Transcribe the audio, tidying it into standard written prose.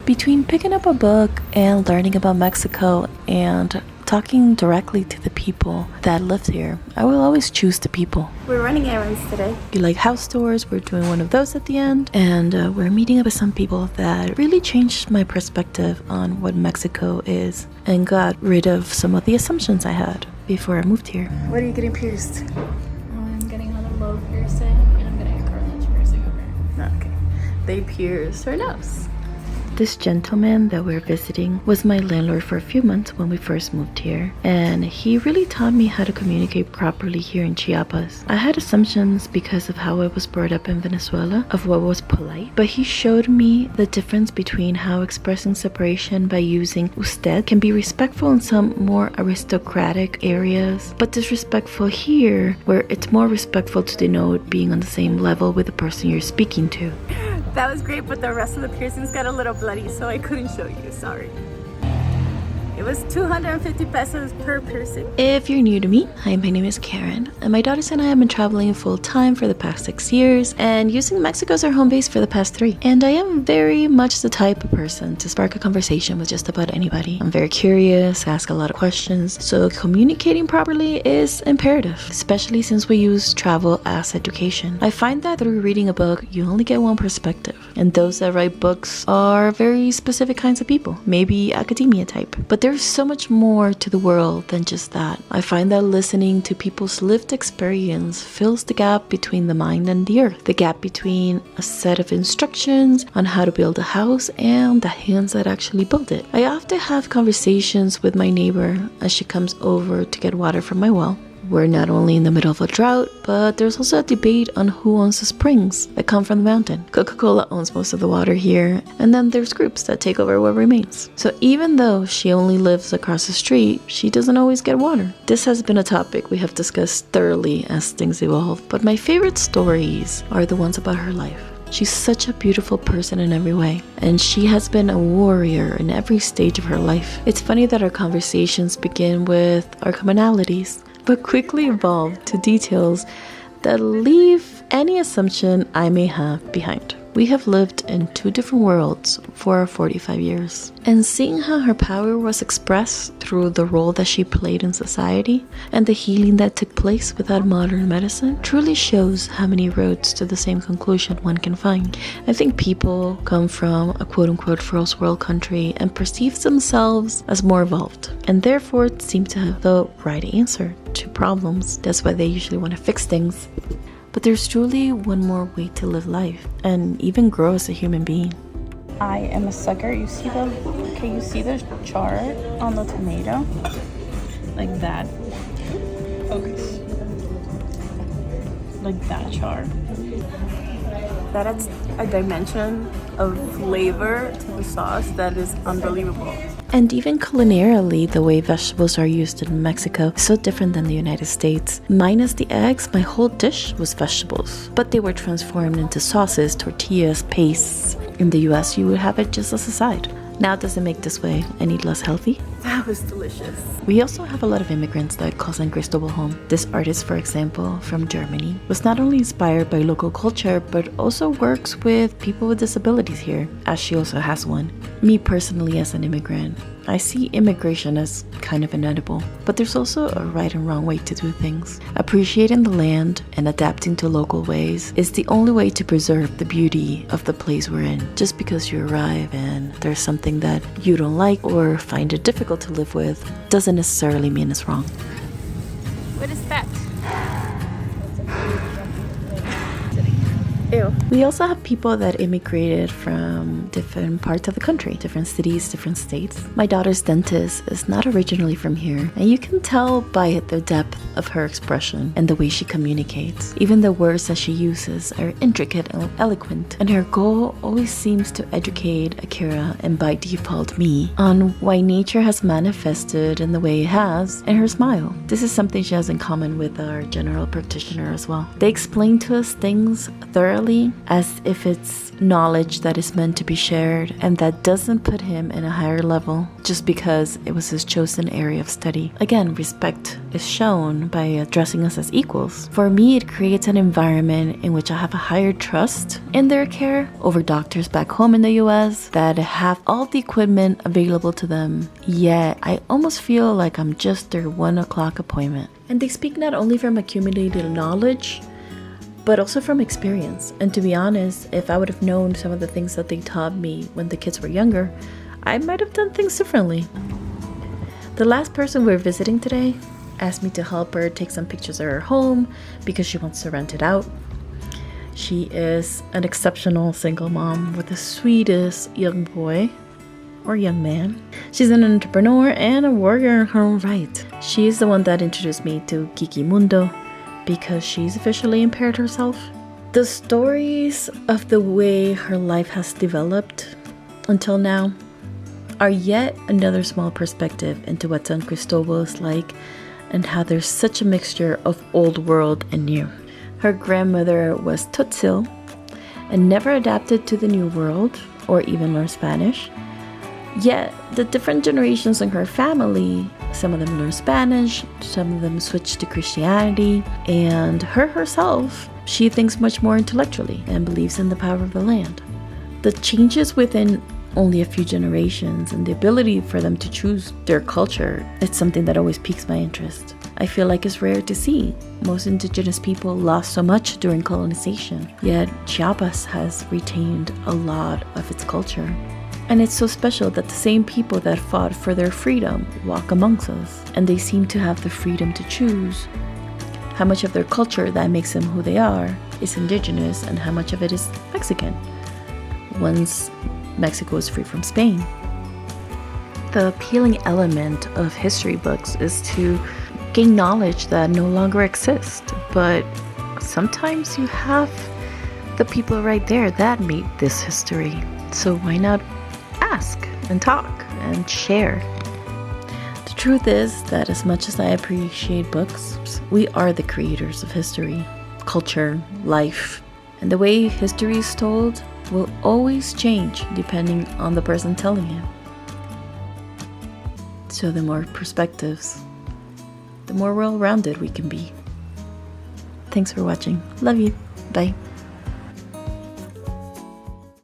Between picking up a book and learning about Mexico and talking directly to the people that lived here, I will always choose the people. We're running errands today. You like house tours, we're doing one of those at the end, and we're meeting up with some people that really changed my perspective on what Mexico is and got rid of some of the assumptions I had before I moved here. What are you getting pierced? I'm getting another lobe piercing and I'm getting a cartilage piercing over here. Okay. They pierced her nose. This gentleman that we're visiting was my landlord for a few months when we first moved here, and he really taught me how to communicate properly here in Chiapas. I had assumptions because of how I was brought up in Venezuela of what was polite, but he showed me the difference between how expressing separation by using usted can be respectful in some more aristocratic areas, but disrespectful here where it's more respectful to denote being on the same level with the person you're speaking to. That was great, but the rest of the piercings got a little bloody, so I couldn't show you. Sorry. It was 250 pesos per piercing. If you're new to me, hi, my name is Karen, and my daughters and I have been traveling full-time for the past 6 years and using Mexico as our home base for the past 3. And I am very much the type of person to spark a conversation with just about anybody. I'm very curious, ask a lot of questions, so communicating properly is imperative, especially since we use travel as education. I find that through reading a book, you only get one perspective, and those that write books are very specific kinds of people, maybe academia type. But there's so much more to the world than just that. I find that listening to people's lived experience fills the gap between the mind and the earth, the gap between a set of instructions on how to build a house and the hands that actually build it. I often have conversations with my neighbor as she comes over to get water from my well. We're not only in the middle of a drought, but there's also a debate on who owns the springs that come from the mountain. Coca-Cola owns most of the water here, and then there's groups that take over what remains. So even though she only lives across the street, she doesn't always get water. This has been a topic we have discussed thoroughly as things evolve, but my favorite stories are the ones about her life. She's such a beautiful person in every way, and she has been a warrior in every stage of her life. It's funny that our conversations begin with our commonalities, but quickly evolve to details that leave any assumption I may have behind. We have lived in 2 different worlds for 45 years, and seeing how her power was expressed through the role that she played in society and the healing that took place without modern medicine truly shows how many roads to the same conclusion one can find. I think people come from a quote-unquote first world country and perceive themselves as more evolved, and therefore seem to have the right answer to problems. That's why they usually want to fix things. But there's truly one more way to live life and even grow as a human being. I am a sucker. You see the char on the tomato? Like that. Focus. Like that char. That adds a dimension of flavor to the sauce that is unbelievable. And even culinarily, the way vegetables are used in Mexico is so different than the United States. Minus the eggs, my whole dish was vegetables, but they were transformed into sauces, tortillas, pastes. In the US, you would have it just as a side. Now, does it make this way any less healthy? That was delicious. We also have a lot of immigrants that call San Cristobal home. This artist, for example, from Germany, was not only inspired by local culture, but also works with people with disabilities here, as she also has one. Me personally, as an immigrant, I see immigration as kind of inedible, but there's also a right and wrong way to do things. Appreciating the land and adapting to local ways is the only way to preserve the beauty of the place we're in. Just because you arrive and there's something that you don't like or find it difficult to live with doesn't necessarily mean it's wrong. What is that? Ew. We also have people that immigrated from different parts of the country, different cities, different states. My daughter's dentist is not originally from here, and you can tell by the depth of her expression and the way she communicates. Even the words that she uses are intricate and eloquent, and her goal always seems to educate Akira, and by default me, on why nature has manifested in the way it has in her smile. This is something she has in common with our general practitioner as well. They explain to us things thoroughly as if if it's knowledge that is meant to be shared and that doesn't put him in a higher level just because it was his chosen area of study. Again, respect is shown by addressing us as equals. For me, it creates an environment in which I have a higher trust in their care over doctors back home in the US that have all the equipment available to them, yet I almost feel like I'm just their 1 o'clock appointment. And they speak not only from accumulated knowledge, but also from experience. And to be honest, if I would have known some of the things that they taught me when the kids were younger, I might have done things differently. The last person we're visiting today asked me to help her take some pictures of her home because she wants to rent it out. She is an exceptional single mom with the sweetest young boy or young man. She's an entrepreneur and a warrior in her own right. She's the one that introduced me to KIKIMUNDO, because she's officially impaired herself. The stories of the way her life has developed until now are yet another small perspective into what San Cristobal is like and how there's such a mixture of old world and new. Her grandmother was Tzotzil and never adapted to the new world or even learned Spanish. Yet the different generations in her family, some of them learn Spanish, some of them switch to Christianity, and her herself, she thinks much more intellectually and believes in the power of the land. The changes within only a few generations and the ability for them to choose their culture, it's something that always piques my interest. I feel like it's rare to see. Most indigenous people lost so much during colonization, yet Chiapas has retained a lot of its culture. And it's so special that the same people that fought for their freedom walk amongst us, and they seem to have the freedom to choose how much of their culture that makes them who they are is indigenous and how much of it is Mexican, once Mexico is free from Spain. The appealing element of history books is to gain knowledge that no longer exists, but sometimes you have the people right there that made this history. So why not ask and talk and share? The truth is that as much as I appreciate books, we are the creators of history, culture, life, and the way history is told will always change depending on the person telling it. So the more perspectives, the more well-rounded we can be. Thanks for watching. Love you. Bye.